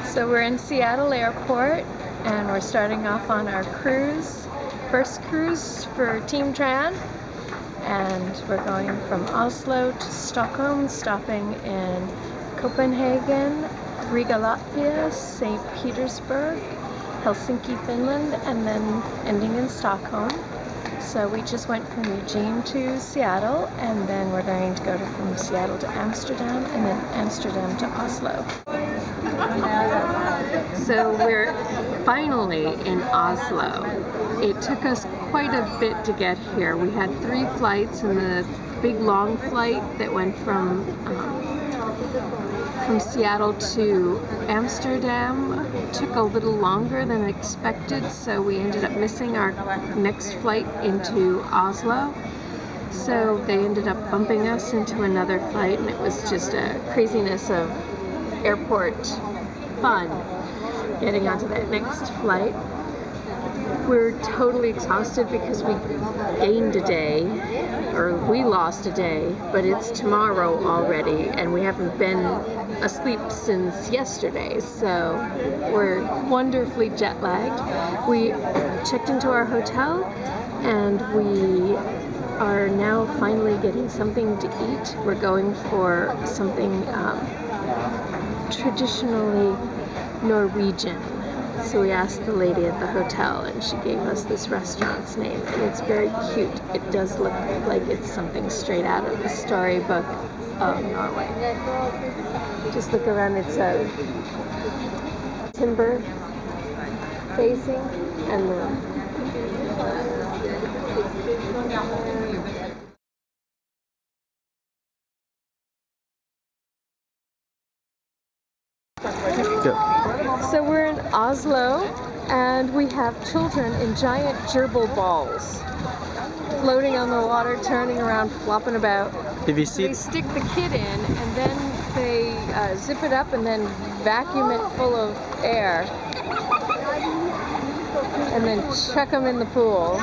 So we're in Seattle Airport and we're starting off on our cruise, first cruise for Team Tran, and we're going from Oslo to Stockholm, stopping in Copenhagen, Riga, Latvia, St. Petersburg, Helsinki, Finland, and then ending in Stockholm. So we just went from Eugene to Seattle, and then we're going to go from Seattle to Amsterdam, and then Amsterdam to Oslo. So we're finally in Oslo. It took us quite a bit to get here. We had 3 flights, and the big long flight that went from Seattle to Amsterdam took a little longer than expected, so we ended up missing our next flight into Oslo. So they ended up bumping us into another flight, and it was just a craziness of airport fun getting onto that next flight. We're totally exhausted because we gained a day, or we lost a day, but it's tomorrow already, and we haven't been asleep since yesterday, so we're wonderfully jet lagged. We checked into our hotel, and we are now finally getting something to eat. We're going for something traditionally Norwegian. So we asked the lady at the hotel, and she gave us this restaurant's name, and it's very cute. It does look like it's something straight out of the storybook of Norway. Just look around, it's a timber facing, and so we're in Oslo, and we have children in giant gerbil balls floating on the water, turning around, flopping about. If you see, they stick the kid in, and then they zip it up and then vacuum it full of air, and then chuck them in the pool.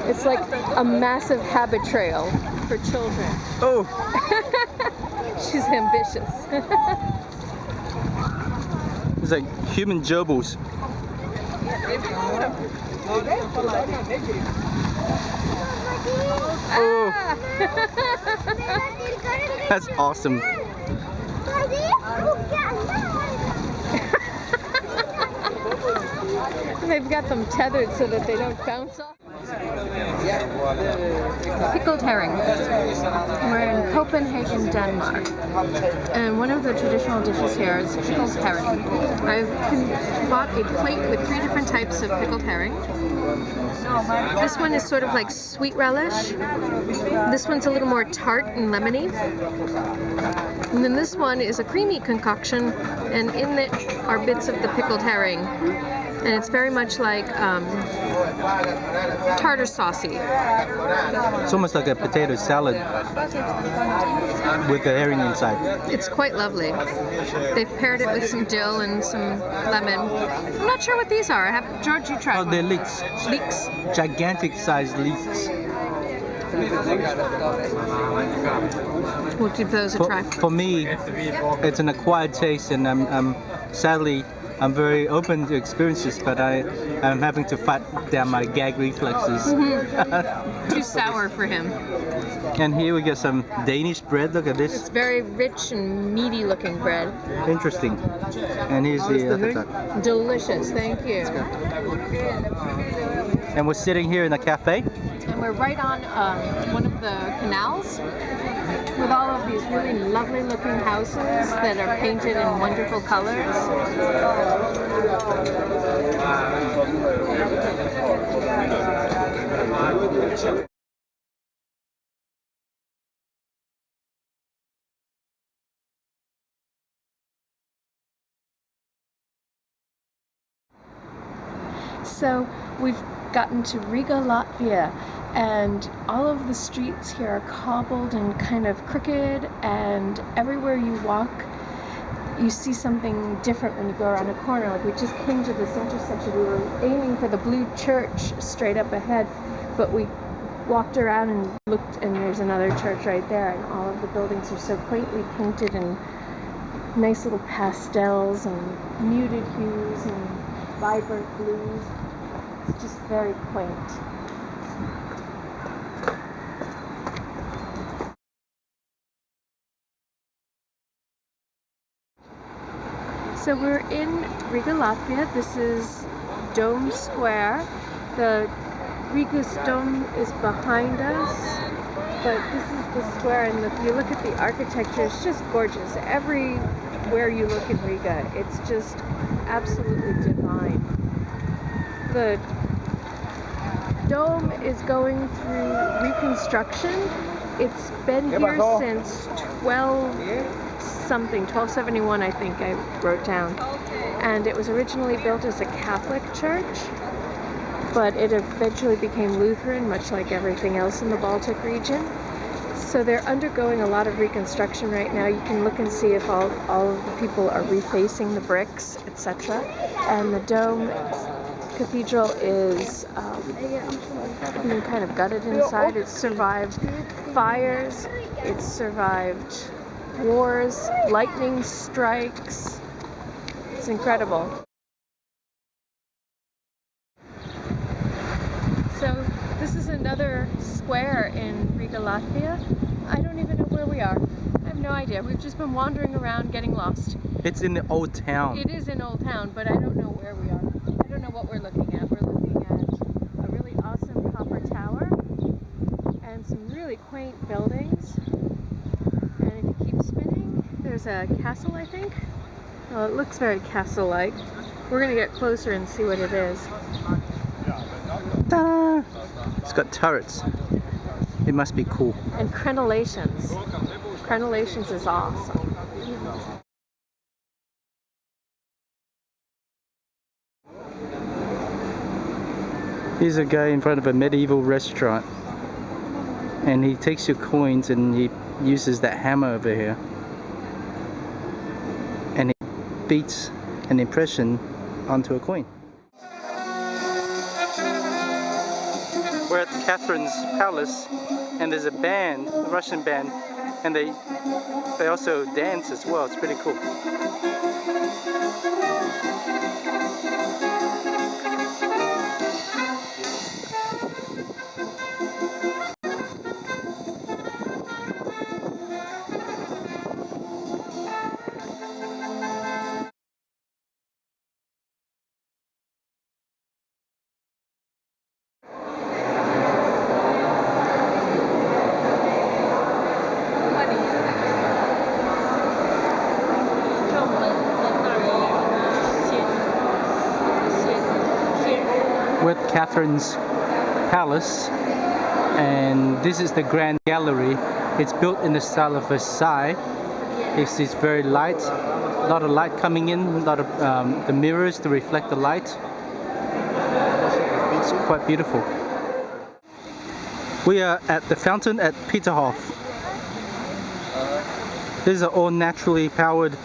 It's like a massive habit trail for children. Oh! She's ambitious. It's like human gerbils. Oh! That's awesome. They've got them tethered so that they don't bounce off. Pickled herring. We're in Copenhagen, Denmark, and one of the traditional dishes here is pickled herring. I've bought a plate with 3 different types of pickled herring. This one is sort of like sweet relish. This one's a little more tart and lemony. And then this one is a creamy concoction, and in it are bits of the pickled herring. And it's very much like tartar saucy. It's almost like a potato salad with the herring inside. It's quite lovely. They've paired it with some dill and some lemon. I'm not sure what these are. George, you try. Oh, they're leeks. Leeks? Gigantic sized leeks. We'll give those a try. For me, it's an acquired taste, and I'm sadly I'm very open to experiences, but I'm having to fight down my gag reflexes. Too sour for him. And here we get some Danish bread. Look at this. It's very rich and meaty looking bread. Interesting. And here's the other side. Delicious, thank you. And we're sitting here in a cafe. And we're right on one of the canals with all of these really lovely looking houses that are painted in wonderful colors. So we've gotten to Riga, Latvia, and all of the streets here are cobbled and kind of crooked, and everywhere you walk you see something different when you go around a corner. Like, we just came to this intersection. We were aiming for the blue church straight up ahead, but we walked around and looked, and there's another church right there, and all of the buildings are so quaintly painted and nice little pastels and muted hues and vibrant blues. It's just very quaint. So we're in Riga, Latvia. This is Dome Square. The Riga's Dome is behind us, but this is the square, and if you look at the architecture, it's just gorgeous. Everywhere you look in Riga, it's just absolutely divine. The dome is going through reconstruction. It's been here since 1271, I think I wrote down. And it was originally built as a Catholic church, but it eventually became Lutheran, much like everything else in the Baltic region. So they're undergoing a lot of reconstruction right now. You can look and see if all of the people are refacing the bricks, etc. And the dome cathedral is being kind of gutted inside. It's survived fires, it's survived wars, lightning strikes. It's incredible. So this is another square in Riga, Latvia. I don't even know where we are. I have no idea. We've just been wandering around getting lost. It's in the old town. It is in Old Town, but I don't know where we are. I don't know what we're looking at. We're looking at a really awesome copper tower and some really quaint buildings. And if you keep spinning, there's a castle, I think. Well, it looks very castle-like. We're going to get closer and see what it is. Ta-da! It's got turrets. It must be cool. And crenellations. Crenellations is awesome. Here's a guy in front of a medieval restaurant, and he takes your coins and he uses that hammer over here, and he beats an impression onto a coin. We're at Catherine's Palace, and there's a band, a Russian band, and they also dance as well. It's pretty cool. With Catherine's Palace, and this is the Grand Gallery. It's built in the style of Versailles. It's very light, a lot of light coming in, a lot of the mirrors to reflect the light. It's quite beautiful. We are at the fountain at Peterhof. This is an all naturally powered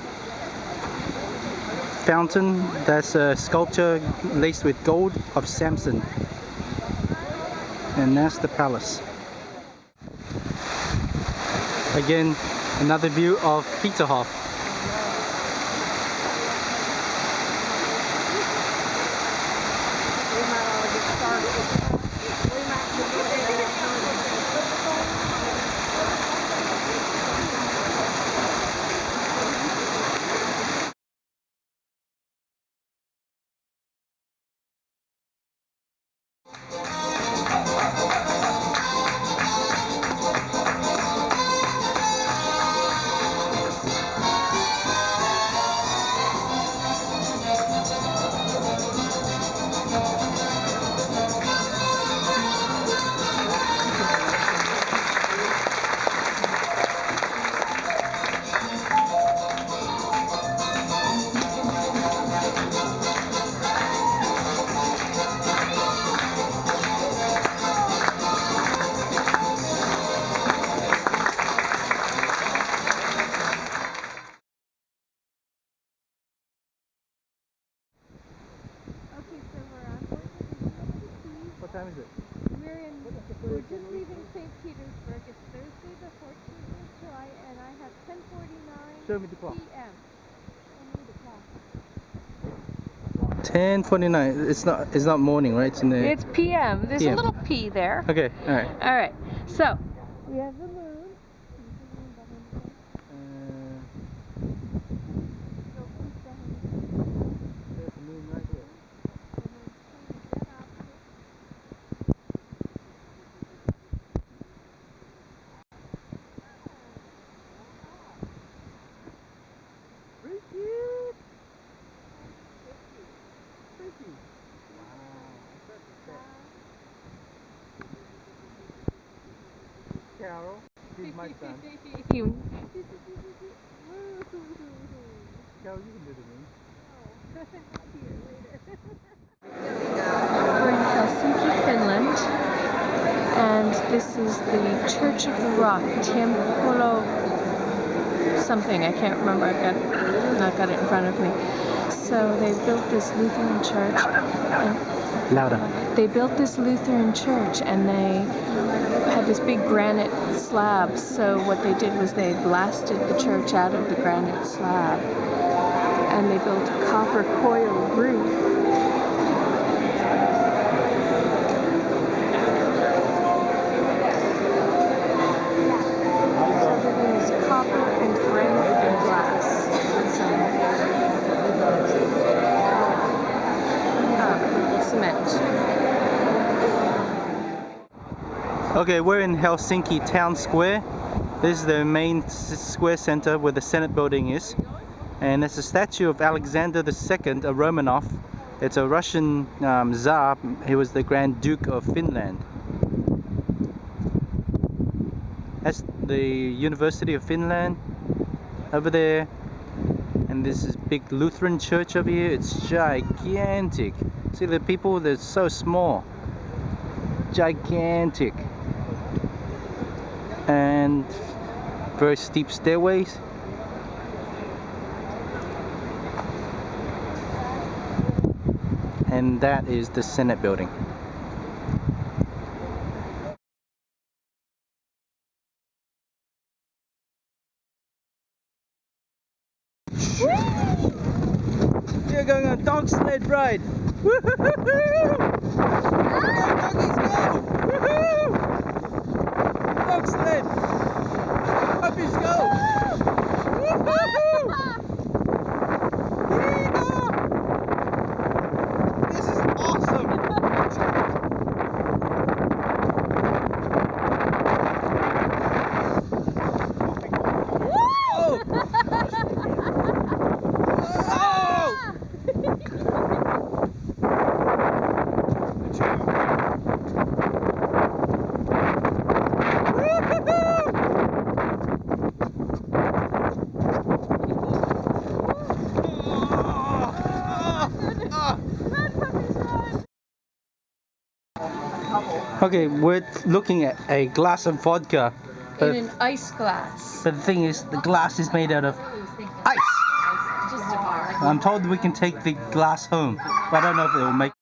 fountain. That's a sculpture laced with gold of Samson, and that's the palace. Again, another view of Peterhof. What time is it? We're just leaving St. Petersburg. It's Thursday the 14th of July, and I have 10:49 Show me the clock. p.m. 10:49. It's not morning, right? It's in the It's PM. There's PM. a little P there. Okay, all right. All right. So we have the moon. There's the moon right here. Pretty cute. Pretty. Wow. Carol, he's my son. Carol, you can do the moon. We're in Helsinki, Finland, and this is the Church of the Rock, Templo something. I can't remember. I've not got it in front of me. So they built this Lutheran church. Louder. They built this Lutheran church, and they had this big granite slab. So what they did was they blasted the church out of the granite slab, and they built a copper coil roof. Everything is copper and granite and glass. Cement. Okay, we're in Helsinki Town Square. This is the main square center where the Senate building is. And there's a statue of Alexander II, a Romanov. It's a Russian Tsar. He was the Grand Duke of Finland. That's the University of Finland over there. And this is big Lutheran church over here. It's gigantic. See the people? They're so small. Gigantic. And very steep stairways. And that is the Senate building. You're going on a dog sled ride. Woo-hoo-hoo-hoo! Go doggies, go! Woo-hoo! Dog sled. Puppies, go! Woo-hoo-hoo! Yee-haw! This is awesome. Okay, we're looking at a glass of vodka. In an ice glass. But the thing is, the glass is made out of ice. I'm told we can take the glass home, but I don't know if it will make